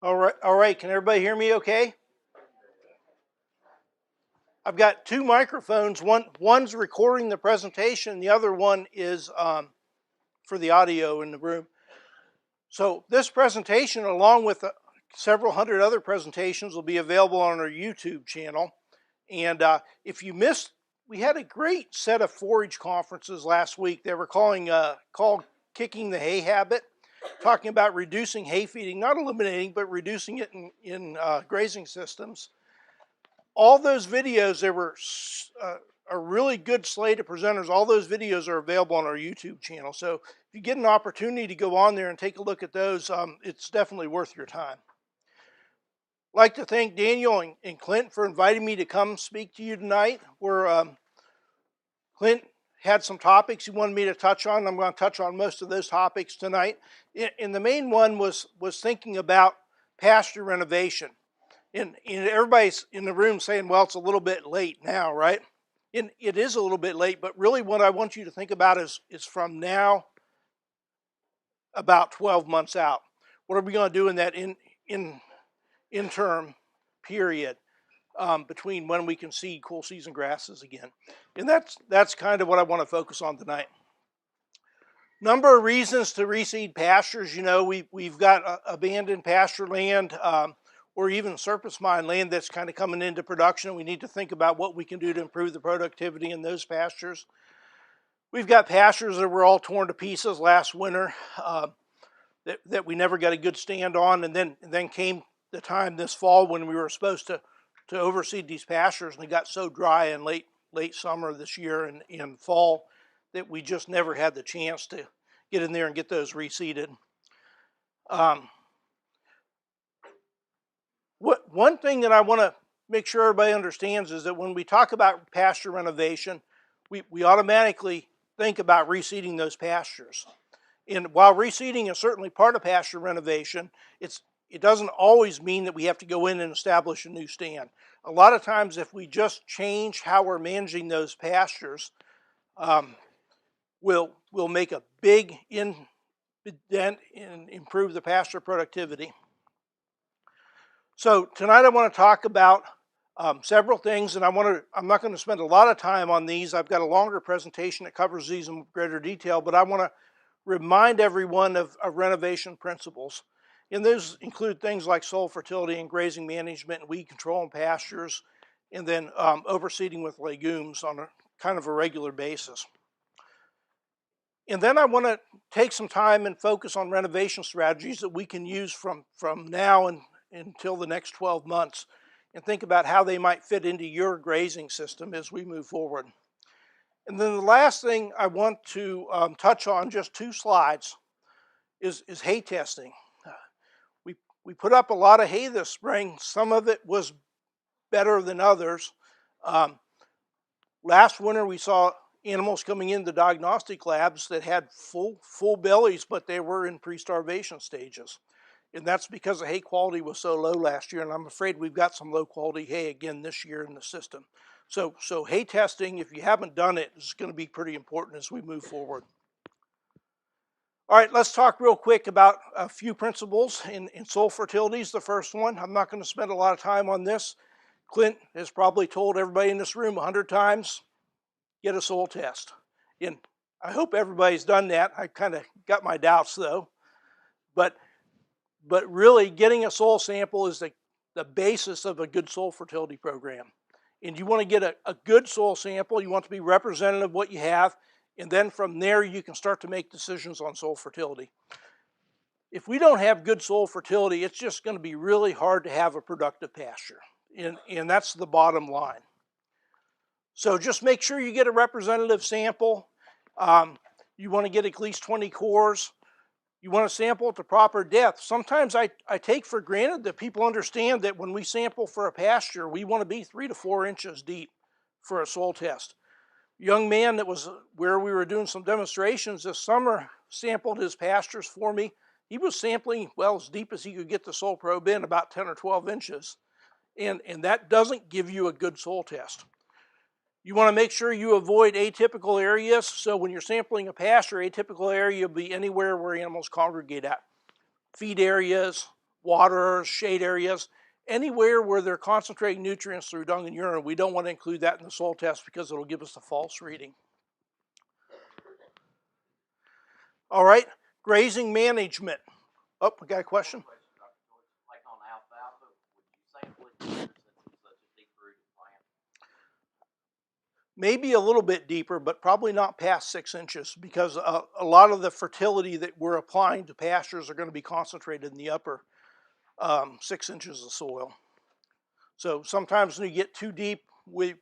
All right. Can everybody hear me okay? I've got two microphones. One's recording the presentation, the other one is for the audio in the room. So this presentation, along with several hundred other presentations, will be available on our YouTube channel. And if you missed, we had a great set of forage conferences last week. They were called Kicking the Hay Habit, talking about reducing hay feeding, not eliminating, but reducing it in grazing systems. All those videos, there were a really good slate of presenters. All those videos are available on our YouTube channel. So if you get an opportunity to go on there and take a look at those, it's definitely worth your time. I'd like to thank Daniel and Clint for inviting me to come speak to you tonight. Clint had some topics he wanted me to touch on. I'm going to touch on most of those topics tonight. And the main one was thinking about pasture renovation. And everybody's in the room saying, well, it's a little bit late now, right? And it is a little bit late, but really what I want you to think about is from now about 12 months out. What are we going to do in that interim period between when we can seed cool season grasses again? And that's kind of what I want to focus on tonight. Number of reasons to reseed pastures. You know, we've got abandoned pasture land, or even surface mine land that's kind of coming into production. We need to think about what we can do to improve the productivity in those pastures. We've got pastures that were all torn to pieces last winter that we never got a good stand on, and then came the time this fall when we were supposed to overseed these pastures, and they got so dry in late summer this year and in fall that we just never had the chance to get in there and get those reseeded. One thing that I want to make sure everybody understands is that when we talk about pasture renovation, we automatically think about reseeding those pastures. And while reseeding is certainly part of pasture renovation, it doesn't always mean that we have to go in and establish a new stand. A lot of times if we just change how we're managing those pastures, we'll make a big dent and improve the pasture productivity. So tonight I want to talk about several things, and I'm not going to spend a lot of time on these. I've got a longer presentation that covers these in greater detail, but I want to remind everyone of renovation principles. And those include things like soil fertility and grazing management and weed control in pastures, and then overseeding with legumes on a kind of a regular basis. And then I want to take some time and focus on renovation strategies that we can use from now until the next 12 months and think about how they might fit into your grazing system as we move forward. And then the last thing I want to touch on, just 2 slides, is hay testing. We put up a lot of hay this spring. Some of it was better than others. Last winter we saw animals coming into diagnostic labs that had full bellies, but they were in pre-starvation stages. And that's because the hay quality was so low last year, and I'm afraid we've got some low quality hay again this year in the system. So hay testing, if you haven't done it, is going to be pretty important as we move forward. All right, let's talk real quick about a few principles in soil fertility is the first one. I'm not going to spend a lot of time on this. Clint has probably told everybody in this room 100 times, get a soil test. And I hope everybody's done that. I kind of got my doubts though. But really getting a soil sample is the basis of a good soil fertility program. And you want to get a good soil sample. You want to be representative of what you have. And then from there, you can start to make decisions on soil fertility. If we don't have good soil fertility, it's just going to be really hard to have a productive pasture. And that's the bottom line. So just make sure you get a representative sample. You want to get at least 20 cores. You want to sample at the proper depth. Sometimes I take for granted that people understand that when we sample for a pasture, we want to be 3 to 4 inches deep for a soil test. A young man that was where we were doing some demonstrations this summer sampled his pastures for me. He was sampling, well, as deep as he could get the soil probe in, about 10 or 12 inches. And that doesn't give you a good soil test. You want to make sure you avoid atypical areas. So when you're sampling a pasture, atypical area will be anywhere where animals congregate at. Feed areas, water, shade areas, anywhere where they're concentrating nutrients through dung and urine, we don't want to include that in the soil test because it'll give us a false reading. All right, grazing management. Oh, we got a question? Like on alfalfa, would you sample it since it's such a deep-rooted plant? Maybe a little bit deeper, but probably not past 6 inches, because a lot of the fertility that we're applying to pastures are going to be concentrated in the upper 6 inches of soil. So sometimes when you get too deep, we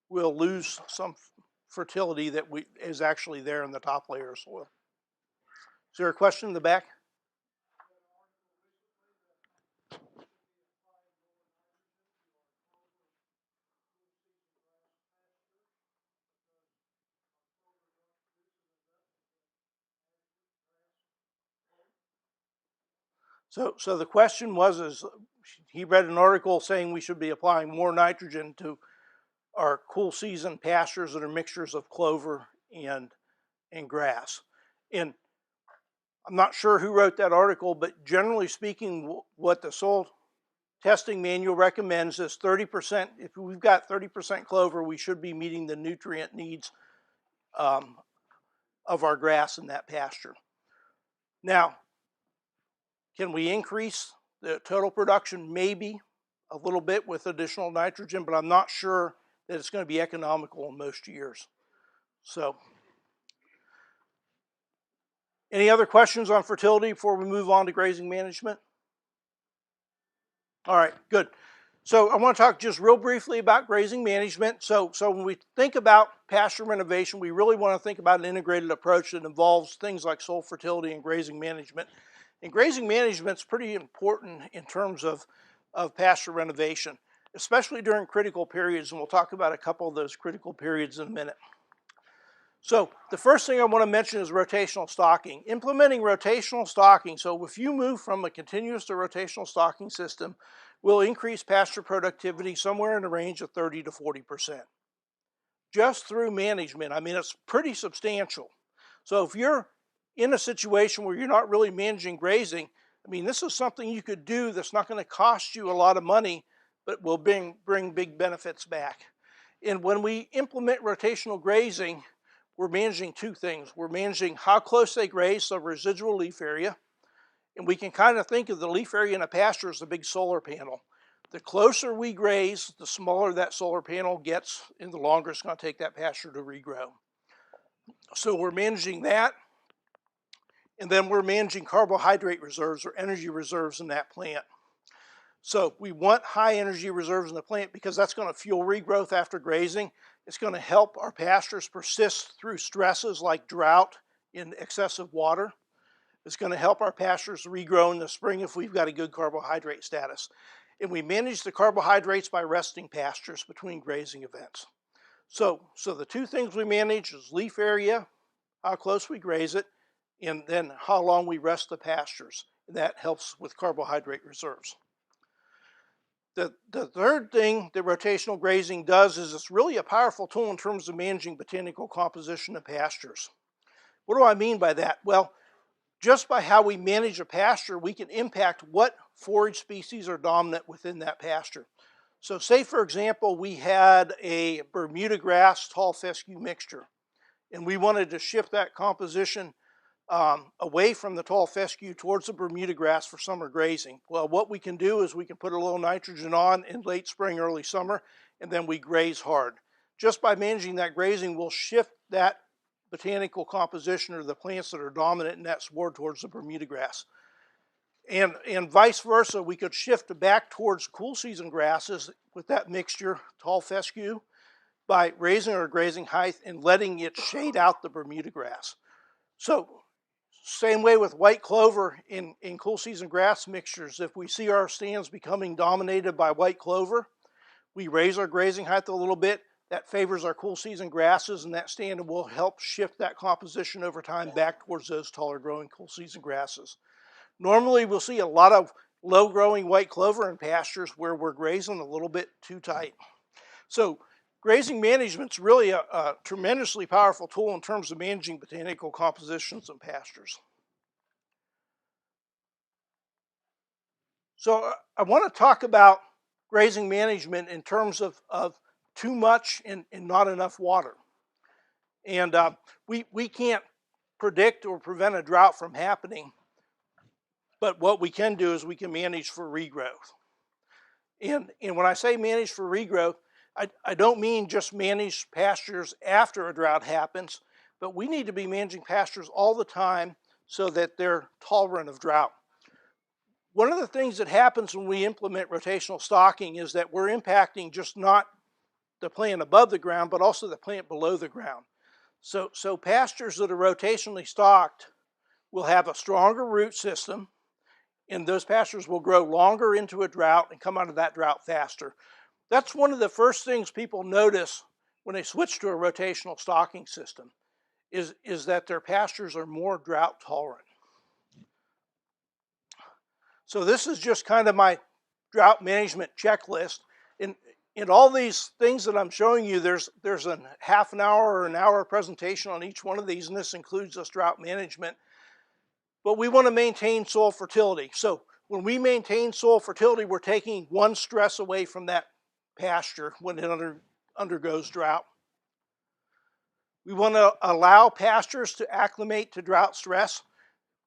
will lose some fertility that is actually there in the top layer of soil. Is there a question in the back? So the question was, he read an article saying we should be applying more nitrogen to our cool season pastures that are mixtures of clover and grass. And I'm not sure who wrote that article, but generally speaking, what the soil testing manual recommends is 30%. If we've got 30% clover, we should be meeting the nutrient needs of our grass in that pasture. Now, can we increase the total production? Maybe a little bit with additional nitrogen, but I'm not sure that it's going to be economical in most years. So, any other questions on fertility before we move on to grazing management? All right, good. So I want to talk just real briefly about grazing management. So when we think about pasture renovation, we really want to think about an integrated approach that involves things like soil fertility and grazing management. And grazing management is pretty important in terms of pasture renovation, especially during critical periods, and we'll talk about a couple of those critical periods in a minute. So the first thing I want to mention is rotational stocking. Implementing rotational stocking, so if you move from a continuous to rotational stocking system, will increase pasture productivity somewhere in the range of 30 to 40%. Just through management, I mean, it's pretty substantial. So if you're in a situation where you're not really managing grazing, I mean, this is something you could do that's not going to cost you a lot of money, but will bring big benefits back. And when we implement rotational grazing, we're managing two things. We're managing how close they graze, so residual leaf area. And we can kind of think of the leaf area in a pasture as a big solar panel. The closer we graze, the smaller that solar panel gets, and the longer it's going to take that pasture to regrow. So we're managing that. And then we're managing carbohydrate reserves or energy reserves in that plant. So we want high energy reserves in the plant because that's going to fuel regrowth after grazing. It's going to help our pastures persist through stresses like drought and excessive water. It's going to help our pastures regrow in the spring if we've got a good carbohydrate status. And we manage the carbohydrates by resting pastures between grazing events. So the two things we manage is leaf area, how close we graze it, and then how long we rest the pastures. And that helps with carbohydrate reserves. The third thing that rotational grazing does is it's really a powerful tool in terms of managing botanical composition of pastures. What do I mean by that? Well, just by how we manage a pasture, we can impact what forage species are dominant within that pasture. So say, for example, we had a Bermuda grass tall fescue mixture, and we wanted to shift that composition away from the tall fescue towards the Bermuda grass for summer grazing. Well, what we can do is we can put a little nitrogen on in late spring, early summer, and then we graze hard. Just by managing that grazing, we'll shift that botanical composition or the plants that are dominant in that sward towards the Bermuda grass. And vice versa, we could shift back towards cool season grasses with that mixture, tall fescue, by raising our grazing height and letting it shade out the Bermuda grass. So, same way with white clover in cool season grass mixtures. If we see our stands becoming dominated by white clover, we raise our grazing height a little bit. That favors our cool season grasses, and that stand will help shift that composition over time back towards those taller growing cool season grasses. Normally, we'll see a lot of low growing white clover in pastures where we're grazing a little bit too tight. So grazing management is really a tremendously powerful tool in terms of managing botanical compositions in pastures. So I want to talk about grazing management in terms of too much and not enough water. And we can't predict or prevent a drought from happening, but what we can do is we can manage for regrowth. And when I say manage for regrowth, I don't mean just manage pastures after a drought happens, but we need to be managing pastures all the time so that they're tolerant of drought. One of the things that happens when we implement rotational stocking is that we're impacting just not the plant above the ground, but also the plant below the ground. So pastures that are rotationally stocked will have a stronger root system, and those pastures will grow longer into a drought and come out of that drought faster. That's one of the first things people notice when they switch to a rotational stocking system, is that their pastures are more drought tolerant. So this is just kind of my drought management checklist. In all these things that I'm showing you, there's a half an hour or an hour presentation on each one of these, and this includes this drought management. But we want to maintain soil fertility. So when we maintain soil fertility, we're taking one stress away from that pasture when it undergoes drought. We want to allow pastures to acclimate to drought stress.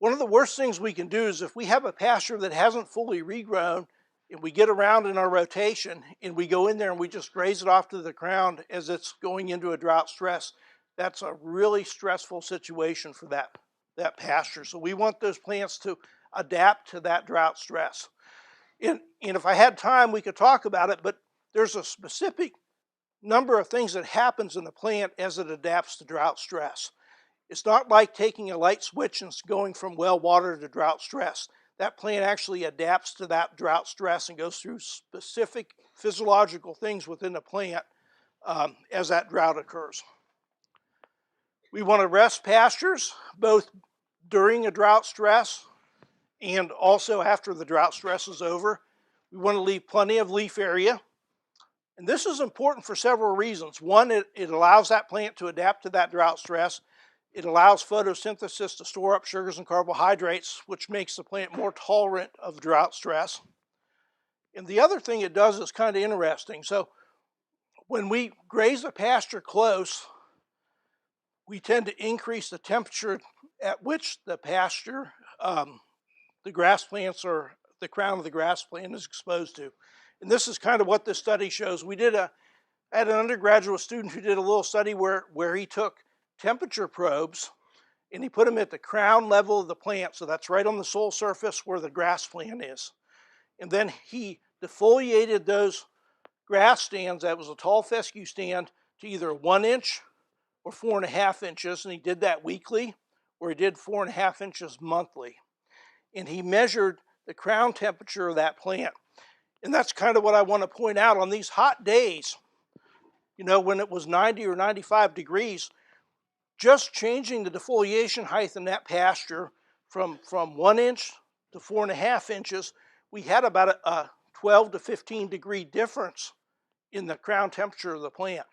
One of the worst things we can do is if we have a pasture that hasn't fully regrown and we get around in our rotation and we go in there and we just graze it off to the ground as it's going into a drought stress, that's a really stressful situation for that pasture. So we want those plants to adapt to that drought stress. And if I had time, we could talk about it, but there's a specific number of things that happens in the plant as it adapts to drought stress. It's not like taking a light switch and going from well water to drought stress. That plant actually adapts to that drought stress and goes through specific physiological things within the plant as that drought occurs. We want to rest pastures both during a drought stress and also after the drought stress is over. We want to leave plenty of leaf area. And this is important for several reasons. One, it allows that plant to adapt to that drought stress. It allows photosynthesis to store up sugars and carbohydrates, which makes the plant more tolerant of drought stress. And the other thing it does is kind of interesting. So when we graze a pasture close, we tend to increase the temperature at which the pasture, the grass plants or the crown of the grass plant is exposed to. And this is kind of what this study shows. I had an undergraduate student who did a little study where he took temperature probes and he put them at the crown level of the plant, so that's right on the soil surface where the grass plant is. And then he defoliated those grass stands, that was a tall fescue stand, to either 1 inch or 4.5 inches, and he did that weekly, or he did 4.5 inches monthly. And he measured the crown temperature of that plant. And that's kind of what I want to point out. On these hot days, when it was 90 or 95 degrees, just changing the defoliation height in that pasture from 1 inch to 4.5 inches, we had about a 12 to 15 degree difference in the crown temperature of the plant.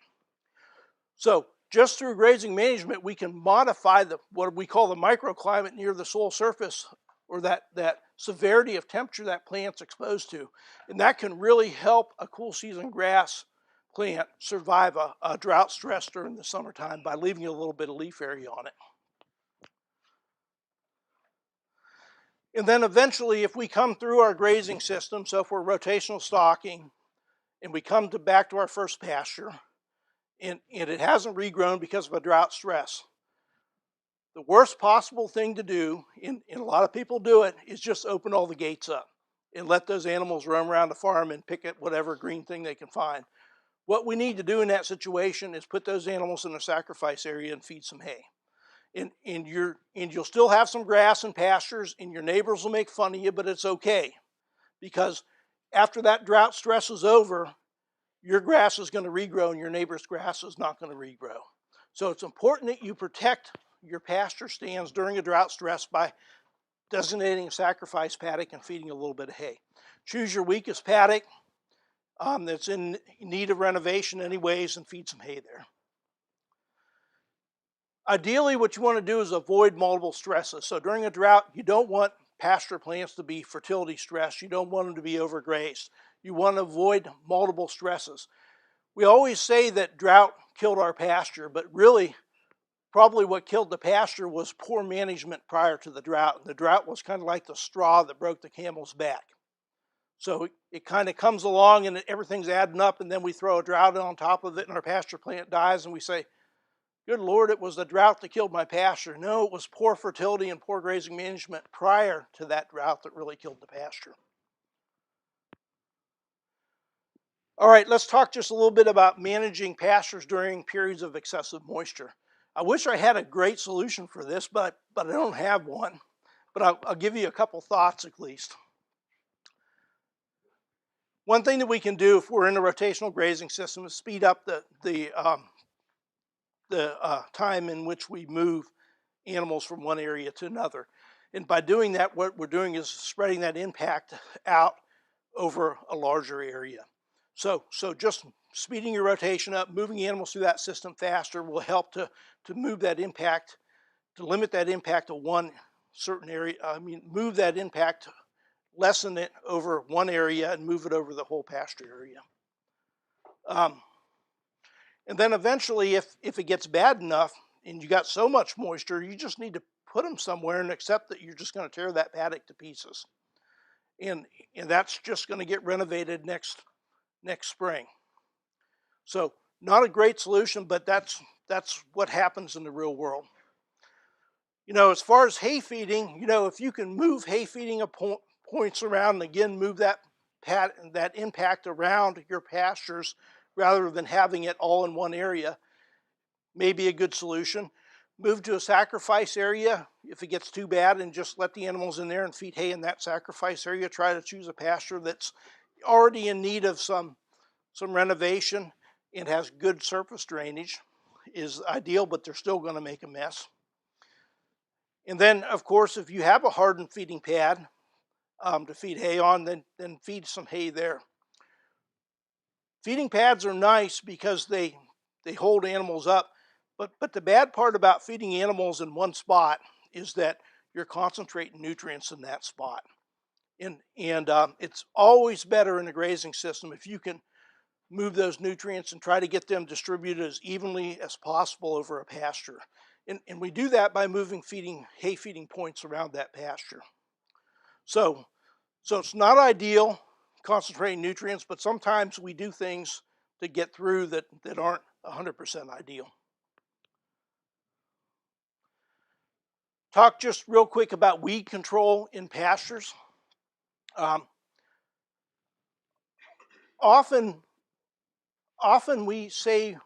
So just through grazing management, we can modify what we call the microclimate near the soil surface, or that severity of temperature that plant's exposed to. And that can really help a cool season grass plant survive a drought stress during the summertime by leaving a little bit of leaf area on it. And then eventually, if we come through our grazing system, so if we're rotational stocking and we come back to our first pasture and it hasn't regrown because of a drought stress, the worst possible thing to do, and a lot of people do it, is just open all the gates up and let those animals roam around the farm and pick at whatever green thing they can find. What we need to do in that situation is put those animals in the sacrifice area and feed some hay. And you'll still have some grass and pastures, and your neighbors will make fun of you, but it's okay. Because after that drought stress is over, your grass is going to regrow and your neighbor's grass is not going to regrow. So it's important that you protect your pasture stands during a drought stress by designating a sacrifice paddock and feeding a little bit of hay. Choose your weakest paddock that's in need of renovation anyways and feed some hay there. Ideally, what you want to do is avoid multiple stresses. So during a drought, you don't want pasture plants to be fertility stressed. You don't want them to be overgrazed. You want to avoid multiple stresses. We always say that drought killed our pasture, but really, probably what killed the pasture was poor management prior to the drought. The drought was kind of like the straw that broke the camel's back. So it kind of comes along and everything's adding up, and then we throw a drought on top of it and our pasture plant dies, and we say, good Lord, it was the drought that killed my pasture. No, it was poor fertility and poor grazing management prior to that drought that really killed the pasture. All right, let's talk just a little bit about managing pastures during periods of excessive moisture. I wish I had a great solution for this, but I don't have one. But I'll give you a couple thoughts at least. One thing that we can do if we're in a rotational grazing system is speed up the time in which we move animals from one area to another. And by doing that, what we're doing is spreading that impact out over a larger area. So just speeding your rotation up, moving animals through that system faster will help to move that impact, to limit that impact to one certain area. Move that impact, lessen it over one area and move it over the whole pasture area. And then eventually, if it gets bad enough and you got so much moisture, you just need to put them somewhere and accept that you're just going to tear that paddock to pieces. And that's just going to get renovated next spring. So not a great solution, but that's what happens in the real world. As far as hay feeding, if you can move hay feeding points around and again move that impact around your pastures rather than having it all in one area, may be a good solution. Move to a sacrifice area if it gets too bad and just let the animals in there and feed hay in that sacrifice area. Try to choose a pasture that's already in need of some renovation and has good surface drainage is ideal, but they're still going to make a mess. And then, of course, if you have a hardened feeding pad to feed hay on, then feed some hay there. Feeding pads are nice because they hold animals up, but the bad part about feeding animals in one spot is that you're concentrating nutrients in that spot. And it's always better in a grazing system if you can move those nutrients and try to get them distributed as evenly as possible over a pasture. And we do that by moving hay feeding points around that pasture. So it's not ideal concentrating nutrients, but sometimes we do things to get through that aren't 100% ideal. Talk just real quick about weed control in pastures. Often we say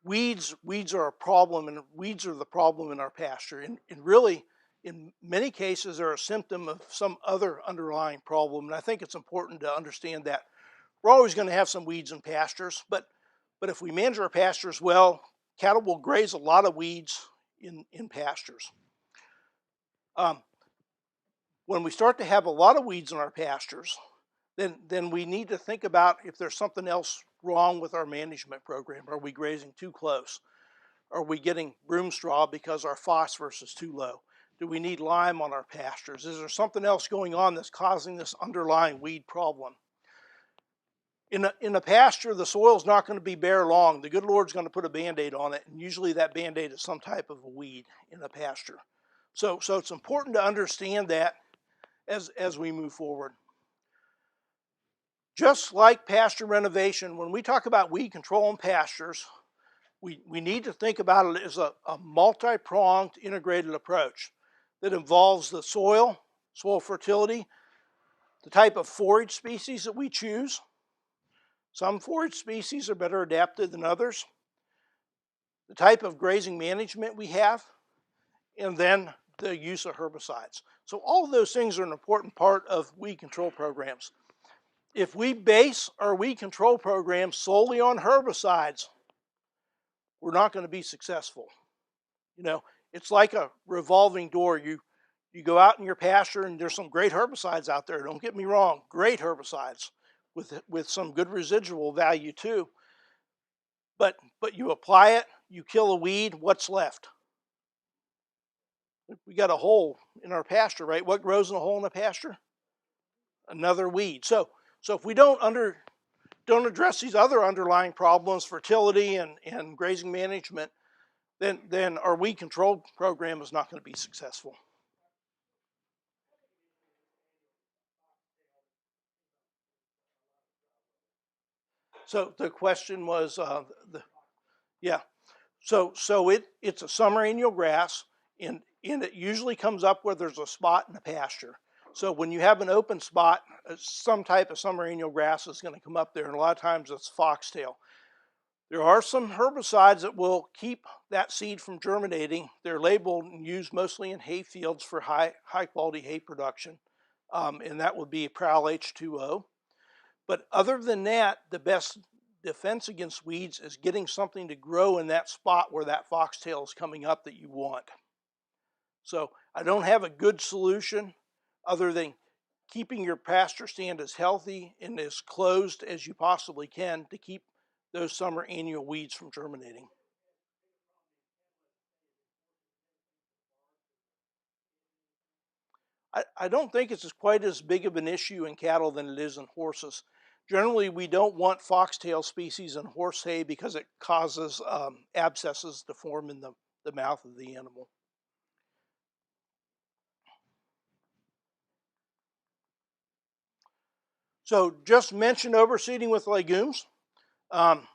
weeds are a problem, and weeds are the problem in our pasture. And really, in many cases, they're a symptom of some other underlying problem. And I think it's important to understand that we're always going to have some weeds in pastures, but if we manage our pastures well, cattle will graze a lot of weeds in pastures. When we start to have a lot of weeds in our pastures, then we need to think about if there's something else wrong with our management program. Are we grazing too close? Are we getting broom straw because our phosphorus is too low? Do we need lime on our pastures? Is there something else going on that's causing this underlying weed problem? In a pasture, the soil's not going to be bare long. The good Lord's going to put a Band-Aid on it, and usually that Band-Aid is some type of a weed in a pasture. So it's important to understand that as we move forward. Just like pasture renovation, when we talk about weed control in pastures, we need to think about it as a multi-pronged integrated approach that involves the soil fertility, the type of forage species that we choose. Some forage species are better adapted than others, the type of grazing management we have, and then the use of herbicides. So all of those things are an important part of weed control programs. If we base our weed control program solely on herbicides, we're not going to be successful. It's like a revolving door. You go out in your pasture and there's some great herbicides out there. Don't get me wrong, great herbicides with some good residual value too. But you apply it, you kill a weed, what's left? We got a hole in our pasture, right? What grows in a hole in a pasture? Another weed. So if we don't address these other underlying problems, fertility and grazing management, then our weed control program is not going to be successful. So the question was, yeah. So it's a summer annual grass, and it usually comes up where there's a spot in the pasture. So when you have an open spot, some type of summer annual grass is going to come up there, and a lot of times it's foxtail. There are some herbicides that will keep that seed from germinating. They're labeled and used mostly in hay fields for high quality hay production, and that would be Prowl H2O. But other than that, the best defense against weeds is getting something to grow in that spot where that foxtail is coming up that you want. So I don't have a good solution other than keeping your pasture stand as healthy and as closed as you possibly can to keep those summer annual weeds from germinating. I don't think it's quite as big of an issue in cattle than it is in horses. Generally, we don't want foxtail species in horse hay because it causes abscesses to form in the mouth of the animal. So just mention overseeding with legumes. Um,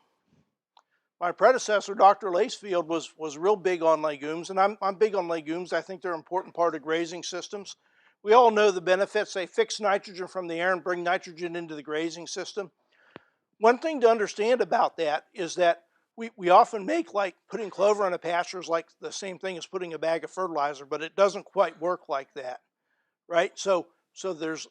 my predecessor, Dr. Lacefield, was real big on legumes, and I'm big on legumes. I think they're an important part of grazing systems. We all know the benefits. They fix nitrogen from the air and bring nitrogen into the grazing system. One thing to understand about that is that we often make like putting clover in a pasture is like the same thing as putting a bag of fertilizer, but it doesn't quite work like that, right? So there's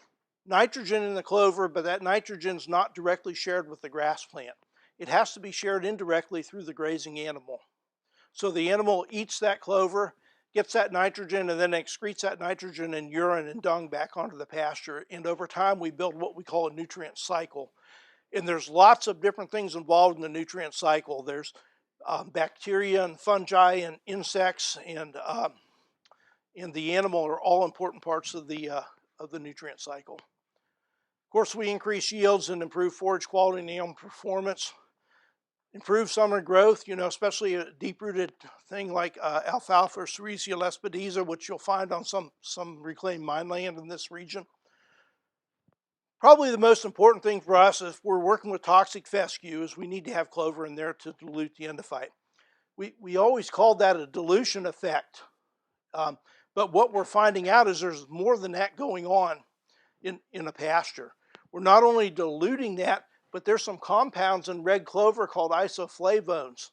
nitrogen in the clover, but that nitrogen is not directly shared with the grass plant. It has to be shared indirectly through the grazing animal. So the animal eats that clover, gets that nitrogen, and then excretes that nitrogen in urine and dung back onto the pasture. And over time, we build what we call a nutrient cycle. And there's lots of different things involved in the nutrient cycle. There's bacteria and fungi and insects and the animal are all important parts of the nutrient cycle. Of course, we increase yields and improve forage quality and animal performance. Improve summer growth, especially a deep-rooted thing like alfalfa or Sericea lespedeza, which you'll find on some reclaimed mine land in this region. Probably the most important thing for us if we're working with toxic fescue is we need to have clover in there to dilute the endophyte. We always called that a dilution effect, but what we're finding out is there's more than that going on in a pasture. We're not only diluting that, but there's some compounds in red clover called isoflavones.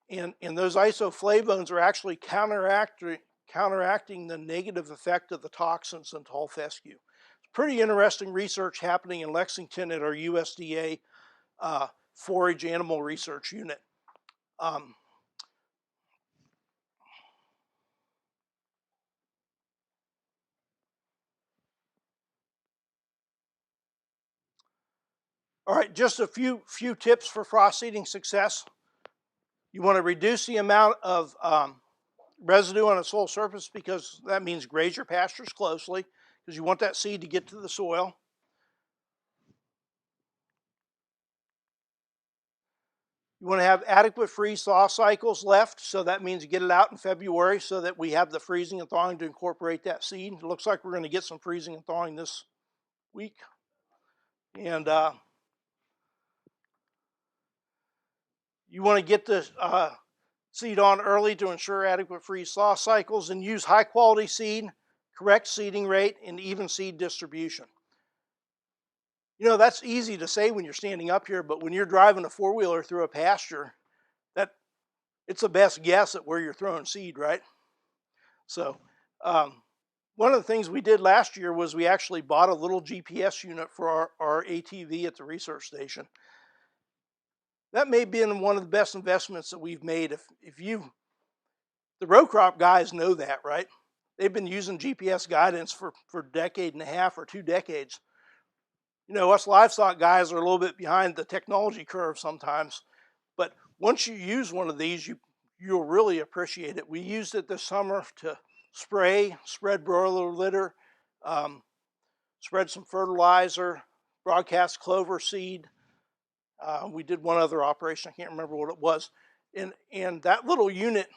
And those isoflavones are actually counteracting the negative effect of the toxins in tall fescue. It's pretty interesting research happening in Lexington at our USDA forage animal research unit. All right, just a few tips for frost seeding success. You want to reduce the amount of residue on a soil surface because that means graze your pastures closely because you want that seed to get to the soil. You want to have adequate freeze-thaw cycles left, so that means get it out in February so that we have the freezing and thawing to incorporate that seed. It looks like we're going to get some freezing and thawing this week. And you want to get the seed on early to ensure adequate freeze-thaw cycles and use high-quality seed, correct seeding rate, and even seed distribution. That's easy to say when you're standing up here, but when you're driving a four-wheeler through a pasture, it's the best guess at where you're throwing seed, right? So one of the things we did last year was we actually bought a little GPS unit for our ATV at the research station. That may have been one of the best investments that we've made. The row crop guys know that, right? They've been using GPS guidance for a decade and a half or 2 decades. Us livestock guys are a little bit behind the technology curve sometimes, but once you use one of these, you'll really appreciate it. We used it this summer to spread broiler litter, um, spread some fertilizer, broadcast clover seed. We did one other operation, I can't remember what it was. And that little unit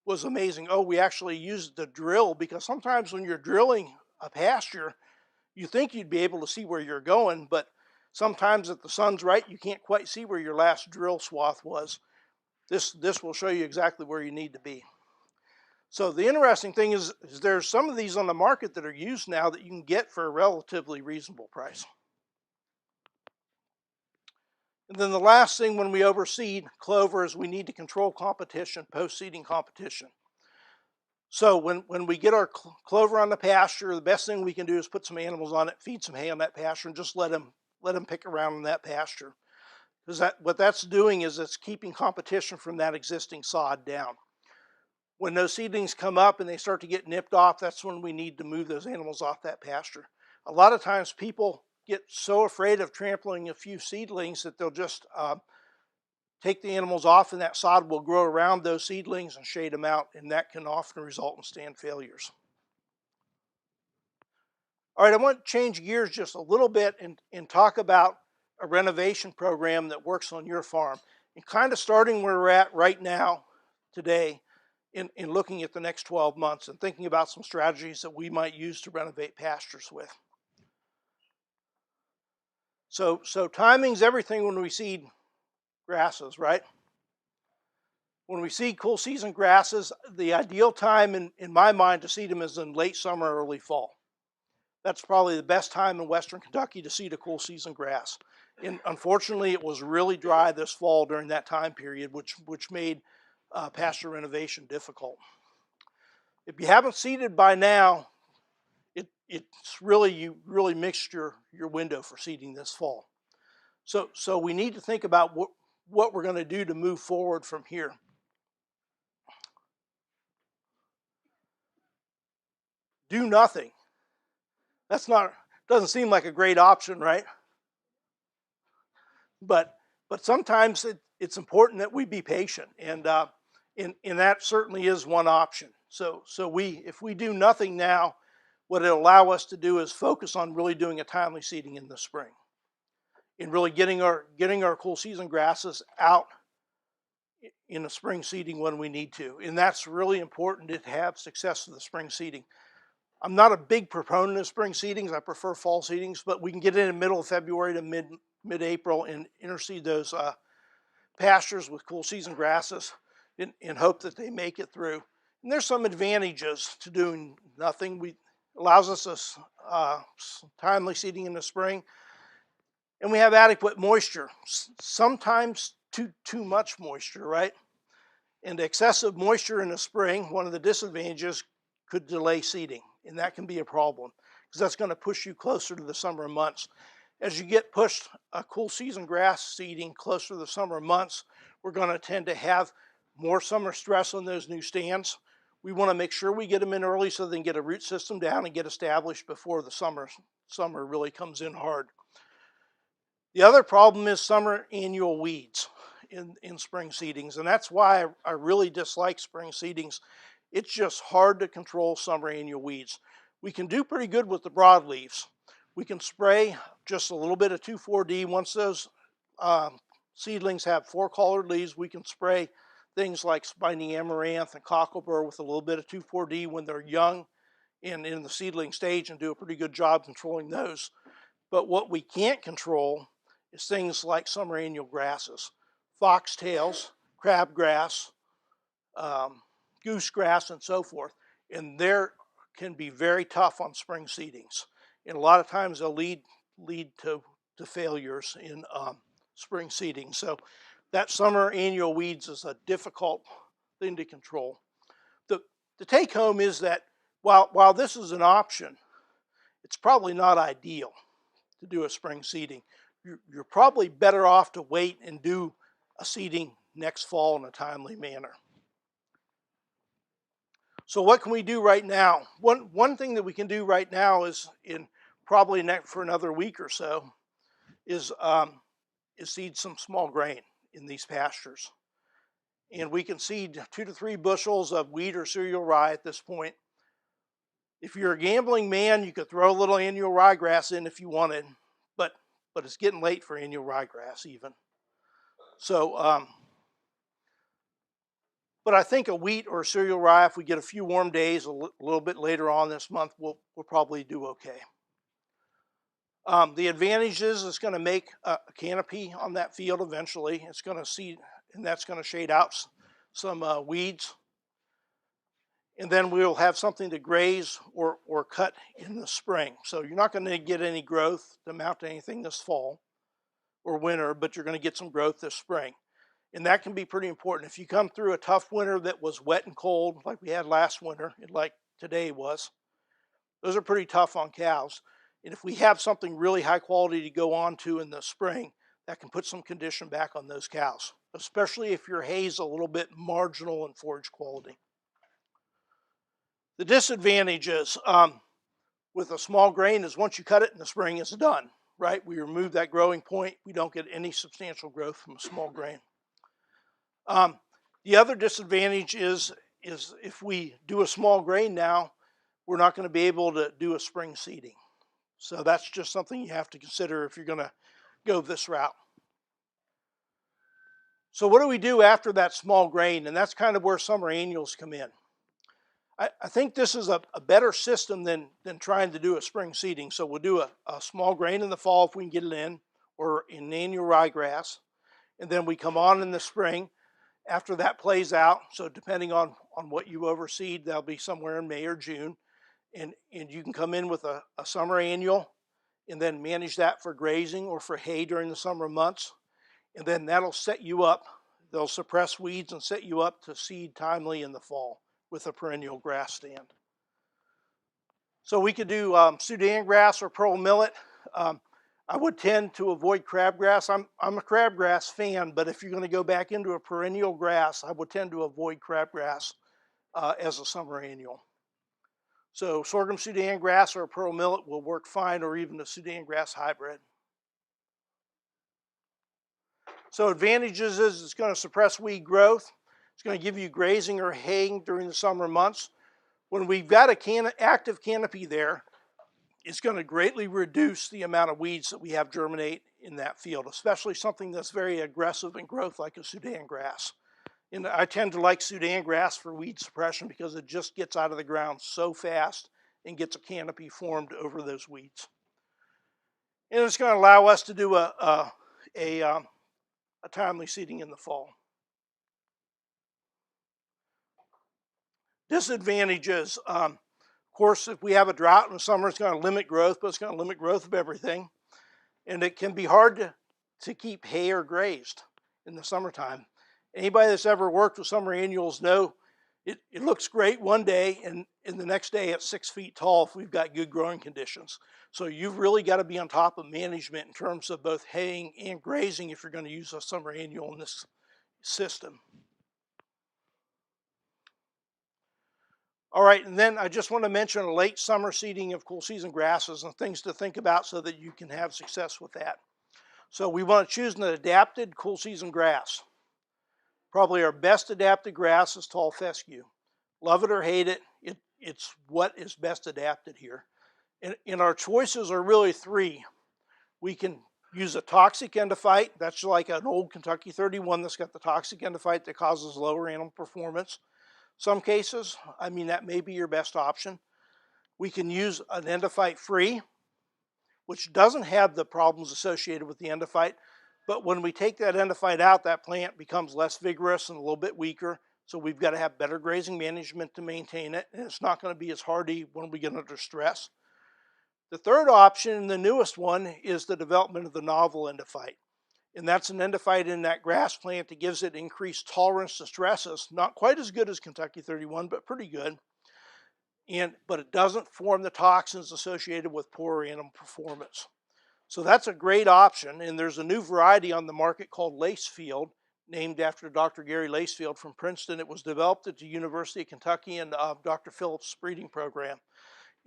was amazing. Oh, we actually used the drill, because sometimes when you're drilling a pasture, you think you'd be able to see where you're going, but sometimes if the sun's right, you can't quite see where your last drill swath was. This will show you exactly where you need to be. So the interesting thing is there's some of these on the market that are used now that you can get for a relatively reasonable price. And then the last thing when we overseed clover is we need to control competition, post-seeding competition. So when we get our clover on the pasture, the best thing we can do is put some animals on it, feed some hay on that pasture, and just let them pick around in that pasture. Because what that's doing is it's keeping competition from that existing sod down. When those seedlings come up and they start to get nipped off, that's when we need to move those animals off that pasture. A lot of times people get so afraid of trampling a few seedlings that they'll just take the animals off, and that sod will grow around those seedlings and shade them out, and that can often result in stand failures. All right, I want to change gears just a little bit and talk about a renovation program that works on your farm, and kind of starting where we're at right now today in looking at the next 12 months and thinking about some strategies that we might use to renovate pastures with. So timing's everything when we seed grasses, right? When we seed cool season grasses, the ideal time in my mind to seed them is in late summer, early fall. That's probably the best time in Western Kentucky to seed a cool season grass. And unfortunately, it was really dry this fall during that time period, which made pasture renovation difficult. If you haven't seeded by now, it's really, you really mixed your window for seeding this fall. So we need to think about what we're going to do to move forward from here. Do nothing. Doesn't seem like a great option, right? But sometimes it's important that we be patient, and that certainly is one option. So if we do nothing now, what it'll allow us to do is focus on really doing a timely seeding in the spring, and really getting our cool season grasses out in the spring seeding when we need to. And that's really important to have success with the spring seeding. I'm not a big proponent of spring seedings. I prefer fall seedings, but we can get in the middle of February to mid-April and interseed those pastures with cool season grasses and hope that they make it through. And there's some advantages to doing nothing. Allows us timely seeding in the spring, and we have adequate moisture. Sometimes too much moisture, right? And excessive moisture in the spring, one of the disadvantages, could delay seeding, and that can be a problem because that's going to push you closer to the summer months. As you get pushed a cool season grass seeding closer to the summer months, we're going to tend to have more summer stress on those new stands. We want to make sure we get them in early so they can get a root system down and get established before the summer really comes in hard. The other problem is summer annual weeds in spring seedings, and that's why I really dislike spring seedings. It's just hard to control summer annual weeds. We can do pretty good with the broadleaves. We can spray just a little bit of 2,4-D. Once those seedlings have 4-colored leaves, we can spray things like spiny amaranth and cocklebur with a little bit of 2,4-D when they're young and in the seedling stage, and do a pretty good job controlling those. But what we can't control is things like summer annual grasses, foxtails, crabgrass, goosegrass, and so forth. And they can be very tough on spring seedings. And a lot of times they'll lead to failures in spring seeding. So that summer annual weeds is a difficult thing to control. The take home is that while this is an option, it's probably not ideal to do a spring seeding. You're probably better off to wait and do a seeding next fall in a timely manner. So what can we do right now? One thing that we can do right now is, in probably for another week or so, is seed some small grain in these pastures. And we can seed 2 to 3 bushels of wheat or cereal rye at this point. If you're a gambling man, you could throw a little annual ryegrass in if you wanted, but it's getting late for annual ryegrass even. So, but I think a wheat or a cereal rye, if we get a few warm days a little bit later on this month, we'll probably do okay. The advantage is it's going to make a canopy on that field eventually. It's going to seed, and that's going to shade out some weeds. And then we'll have something to graze or cut in the spring. So you're not going to get any growth to mount to anything this fall or winter, but you're going to get some growth this spring. And that can be pretty important. If you come through a tough winter that was wet and cold, like we had last winter, and like today was, those are pretty tough on cows. And if we have something really high quality to go on to in the spring, that can put some condition back on those cows, especially if your hay is a little bit marginal in forage quality. The disadvantages with a small grain is once you cut it in the spring, it's done, right? We remove that growing point. We don't get any substantial growth from a small grain. The other disadvantage is if we do a small grain now, we're not going to be able to do a spring seeding. So that's just something you have to consider if you're going to go this route. So what do we do after that small grain? And that's kind of where summer annuals come in. I think this is a better system than trying to do a spring seeding. So we'll do a small grain in the fall if we can get it in, or in annual ryegrass. And then we come on in the spring after that plays out. So depending on what you overseed, that'll be somewhere in May or June. And you can come in with a summer annual and then manage that for grazing or for hay during the summer months. And then that'll set you up. They'll suppress weeds and set you up to seed timely in the fall with a perennial grass stand. So we could do Sudan grass or pearl millet. I would tend to avoid crabgrass. I'm a crabgrass fan, but if you're going to go back into a perennial grass, I would tend to avoid crabgrass as a summer annual. So sorghum Sudan grass or a pearl millet will work fine, or even a Sudan grass hybrid. So advantages is it's going to suppress weed growth. It's going to give you grazing or haying during the summer months. When we've got an active canopy there, it's going to greatly reduce the amount of weeds that we have germinate in that field, especially something that's very aggressive in growth like a Sudan grass. And I tend to like Sudan grass for weed suppression because it just gets out of the ground so fast and gets a canopy formed over those weeds. And it's going to allow us to do a timely seeding in the fall. Disadvantages, of course, if we have a drought in the summer, it's going to limit growth, but it's going to limit growth of everything. And it can be hard to keep hay or grazed in the summertime. Anybody that's ever worked with summer annuals know it looks great one day, and the next day it's 6 feet tall if we've got good growing conditions. So you've really got to be on top of management in terms of both haying and grazing if you're going to use a summer annual in this system. All right, and then I just want to mention a late summer seeding of cool season grasses and things to think about so that you can have success with that. So we want to choose an adapted cool season grass. Probably our best adapted grass is tall fescue. Love it or hate it, it's what is best adapted here. And our choices are really three. We can use a toxic endophyte. That's like an old Kentucky 31 that's got the toxic endophyte that causes lower animal performance. Some cases, I mean, that may be your best option. We can use an endophyte free, which doesn't have the problems associated with the endophyte, but when we take that endophyte out, that plant becomes less vigorous and a little bit weaker, so we've got to have better grazing management to maintain it, and it's not going to be as hardy when we get under stress. The third option, the newest one, is the development of the novel endophyte. And that's an endophyte in that grass plant that gives it increased tolerance to stresses. Not quite as good as Kentucky 31, but pretty good. But it doesn't form the toxins associated with poor animal performance. So that's a great option. And there's a new variety on the market called Lacefield, named after Dr. Gary Lacefield from Princeton. It was developed at the University of Kentucky and Dr. Phillips' breeding program.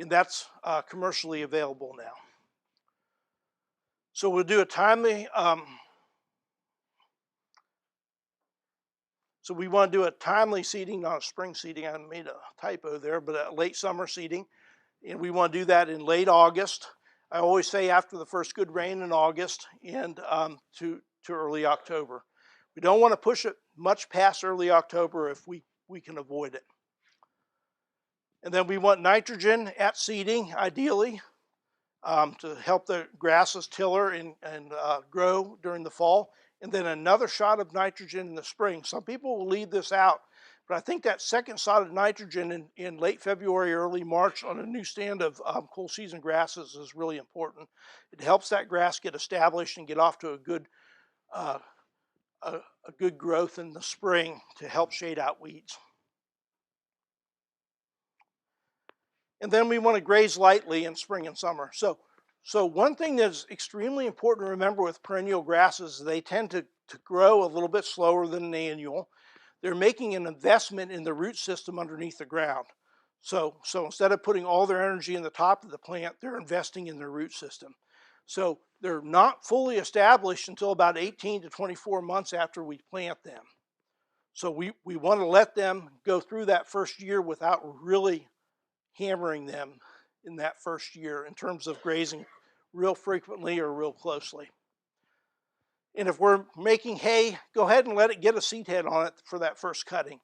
And that's commercially available now. So we'll do a timely... So we want to do a timely seeding, not a spring seeding. I made a typo there, but a late summer seeding. And we want to do that in late August. I always say after the first good rain in August and to early October. We don't want to push it much past early October if we can avoid it. And then we want nitrogen at seeding, ideally, to help the grasses tiller and grow during the fall. And then another shot of nitrogen in the spring. Some people will leave this out, but I think that second shot of nitrogen in late February, early March on a new stand of cool season grasses is really important. It helps that grass get established and get off to a good growth in the spring to help shade out weeds. And then we want to graze lightly in spring and summer. So one thing that's extremely important to remember with perennial grasses, they tend to grow a little bit slower than an annual. They're making an investment in the root system underneath the ground. So instead of putting all their energy in the top of the plant, they're investing in their root system. So they're not fully established until about 18 to 24 months after we plant them. So we want to let them go through that first year without really hammering them in that first year in terms of grazing real frequently or real closely. And if we're making hay, go ahead and let it get a seed head on it for that first cutting.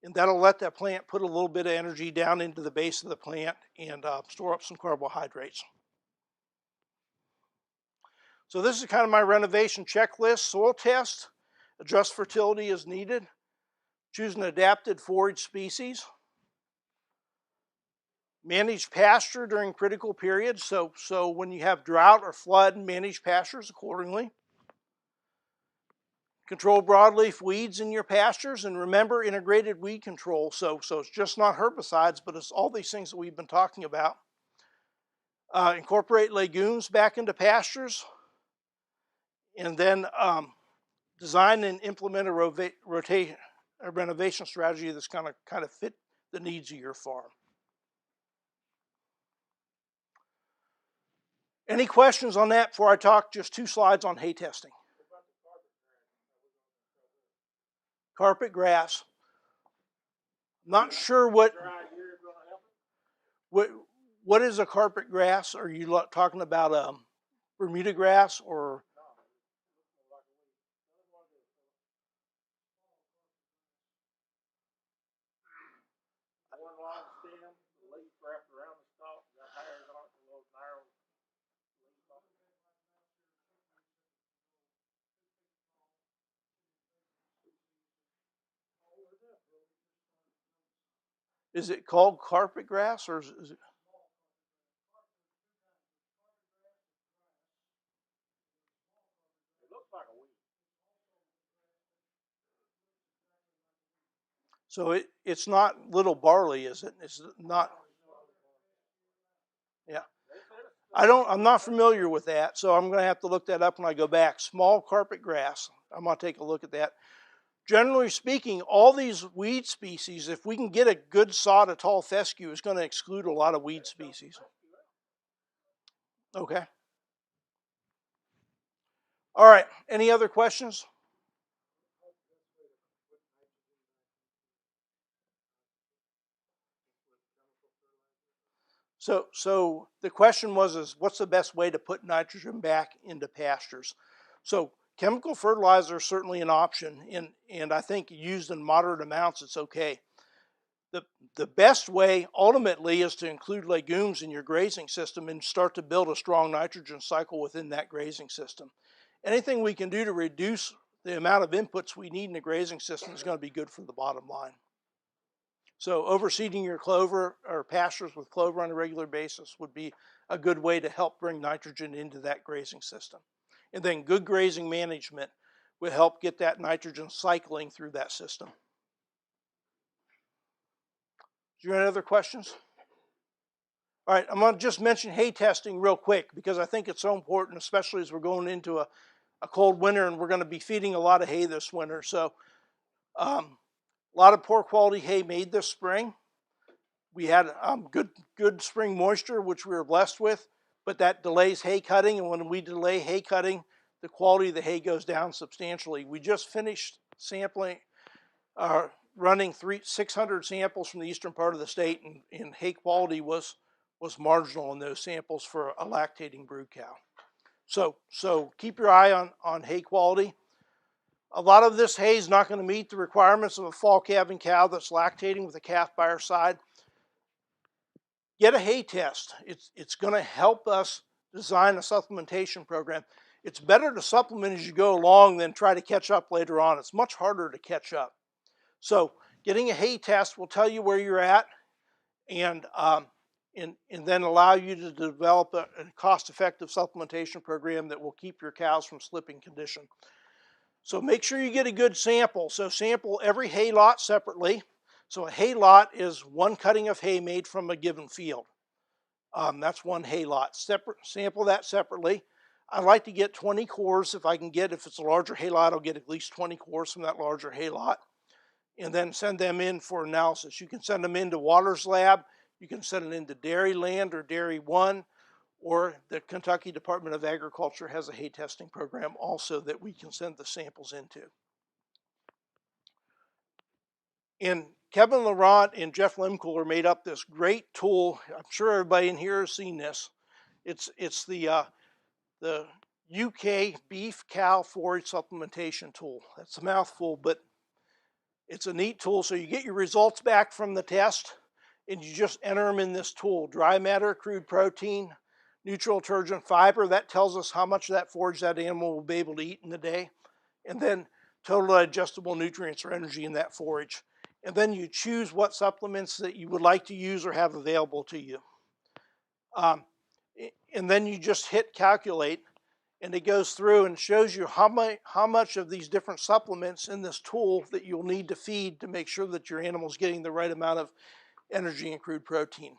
And that'll let that plant put a little bit of energy down into the base of the plant and store up some carbohydrates. So this is kind of my renovation checklist. Soil test, adjust fertility as needed, choose an adapted forage species, manage pasture during critical periods. So when you have drought or flood, manage pastures accordingly. Control broadleaf weeds in your pastures, and remember integrated weed control. So it's just not herbicides, but it's all these things that we've been talking about. Incorporate legumes back into pastures, and then design and implement a renovation strategy that's kind of fit the needs of your farm. Any questions on that before I talk just 2 slides on hay testing? Carpet grass. Not sure what is a carpet grass? Are you talking about Bermuda grass or? One long stem, the leaf wrapped around the stalk, got hairs on it, a little narrow leaf on it. Is it called carpet grass or is it? It looks like a weed. So it's not little barley, is it? It's not. Yeah. I'm not familiar with that, so I'm going to have to look that up when I go back. Small carpet grass. I'm going to take a look at that. Generally speaking, all these weed species, if we can get a good sod of tall fescue, is going to exclude a lot of weed species. Okay. All right. Any other questions? So the question was, what's the best way to put nitrogen back into pastures? So chemical fertilizer is certainly an option, and I think used in moderate amounts, it's okay. The best way ultimately is to include legumes in your grazing system and start to build a strong nitrogen cycle within that grazing system. Anything we can do to reduce the amount of inputs we need in the grazing system is going to be good for the bottom line. So overseeding your clover or pastures with clover on a regular basis would be a good way to help bring nitrogen into that grazing system. And then good grazing management will help get that nitrogen cycling through that system. Do you have any other questions? All right, I'm going to just mention hay testing real quick because I think it's so important, especially as we're going into a cold winter and we're going to be feeding a lot of hay this winter. So a lot of poor quality hay made this spring. We had good spring moisture, which we were blessed with, but that delays hay cutting, and when we delay hay cutting, the quality of the hay goes down substantially. We just finished sampling, running 600 samples from the eastern part of the state, and hay quality was was marginal in those samples for a lactating brood cow. So keep your eye on hay quality. A lot of this hay is not going to meet the requirements of a fall calving cow that's lactating with a calf by her side. Get a hay test. It's going to help us design a supplementation program. It's better to supplement as you go along than try to catch up later on. It's much harder to catch up. So getting a hay test will tell you where you're at, and then allow you to develop a cost-effective supplementation program that will keep your cows from slipping condition. So make sure you get a good sample. So sample every hay lot separately. So a hay lot is one cutting of hay made from a given field. That's one hay lot. Sample that separately. I like to get 20 cores if I can get, if it's a larger hay lot, I'll get at least 20 cores from that larger hay lot, and then send them in for analysis. You can send them into Waters Lab, you can send it into Dairyland or Dairy One, or the Kentucky Department of Agriculture has a hay testing program also that we can send the samples into. And Kevin Laurent and Jeff Lemcooler made up this great tool. I'm sure everybody in here has seen this. It's the UK beef cow forage supplementation tool. That's a mouthful, but it's a neat tool. So you get your results back from the test and you just enter them in this tool. Dry matter, crude protein, neutral turgid fiber. That tells us how much of that forage that animal will be able to eat in the day. And then total digestible nutrients or energy in that forage. And then you choose what supplements that you would like to use or have available to you. And then you just hit calculate, and it goes through and shows you how much of these different supplements in this tool that you'll need to feed to make sure that your animal's getting the right amount of energy and crude protein.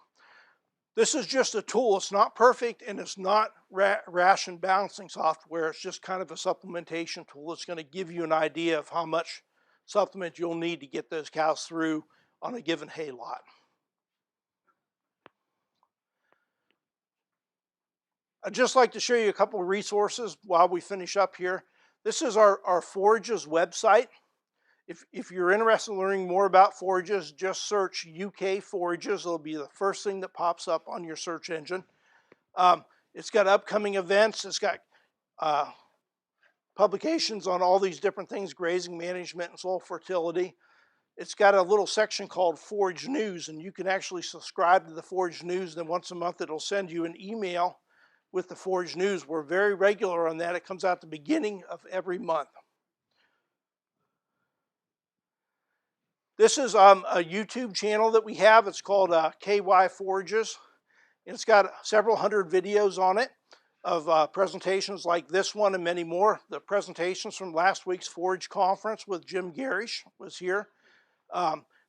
This is just a tool. It's not perfect, and it's not ration balancing software. It's just kind of a supplementation tool that's going to give you an idea of how much supplement you'll need to get those cows through on a given hay lot. I'd just like to show you a couple of resources while we finish up here. This is our forages website. If you're interested in learning more about forages, just search UK forages. It'll be the first thing that pops up on your search engine. It's got upcoming events. It's got publications on all these different things, grazing management and soil fertility. It's got a little section called Forage News, and you can actually subscribe to the Forage News. Then once a month, it'll send you an email with the Forage News. We're very regular on that. It comes out the beginning of every month. This is a YouTube channel that we have. It's called KY Forages. It's got several hundred videos on it of presentations like this one and many more. The presentations from last week's Forage Conference with Jim Garish was here.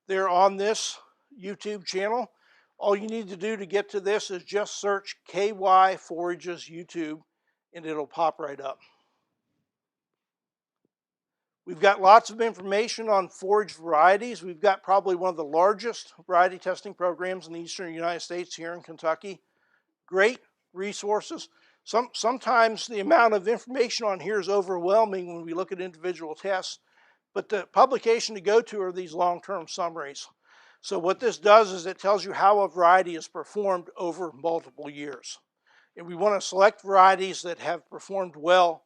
They're on this YouTube channel. All you need to do to get to this is just search KY Forages YouTube, and it'll pop right up. We've got lots of information on forage varieties. We've got probably one of the largest variety testing programs in the eastern United States here in Kentucky. Great resources. Sometimes the amount of information on here is overwhelming when we look at individual tests, but the publication to go to are these long-term summaries. So what this does is it tells you how a variety is performed over multiple years. And we want to select varieties that have performed well,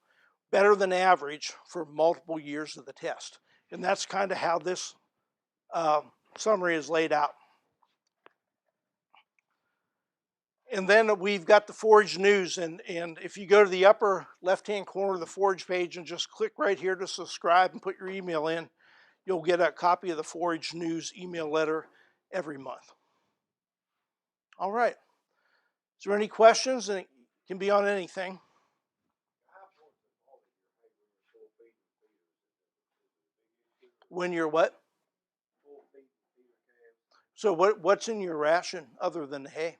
better than average, for multiple years of the test. And that's kind of how this summary is laid out. And then we've got the Forage News, and if you go to the upper left-hand corner of the Forage page and just click right here to subscribe and put your email in, you'll get a copy of the Forage News email letter every month. All right. Is there any questions? And it can be on anything. When you're what? So what's in your ration other than the hay?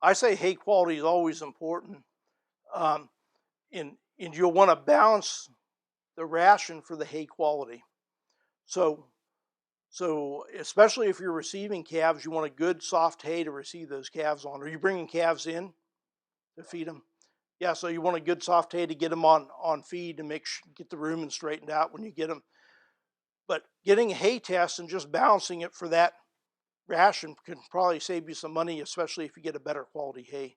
I say hay quality is always important, and you'll want to balance the ration for the hay quality. So especially if you're receiving calves, you want a good soft hay to receive those calves on. Are you bringing calves in to feed them? Yeah, so you want a good soft hay to get them on feed and get the rumen straightened out when you get them. But getting a hay test and just balancing it for that ration can probably save you some money, especially if you get a better quality hay.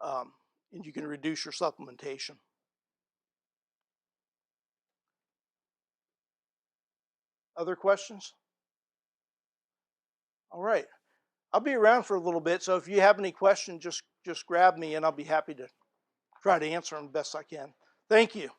And you can reduce your supplementation. Other questions? All right. I'll be around for a little bit, so if you have any questions, just grab me and I'll be happy to try to answer them best I can. Thank you.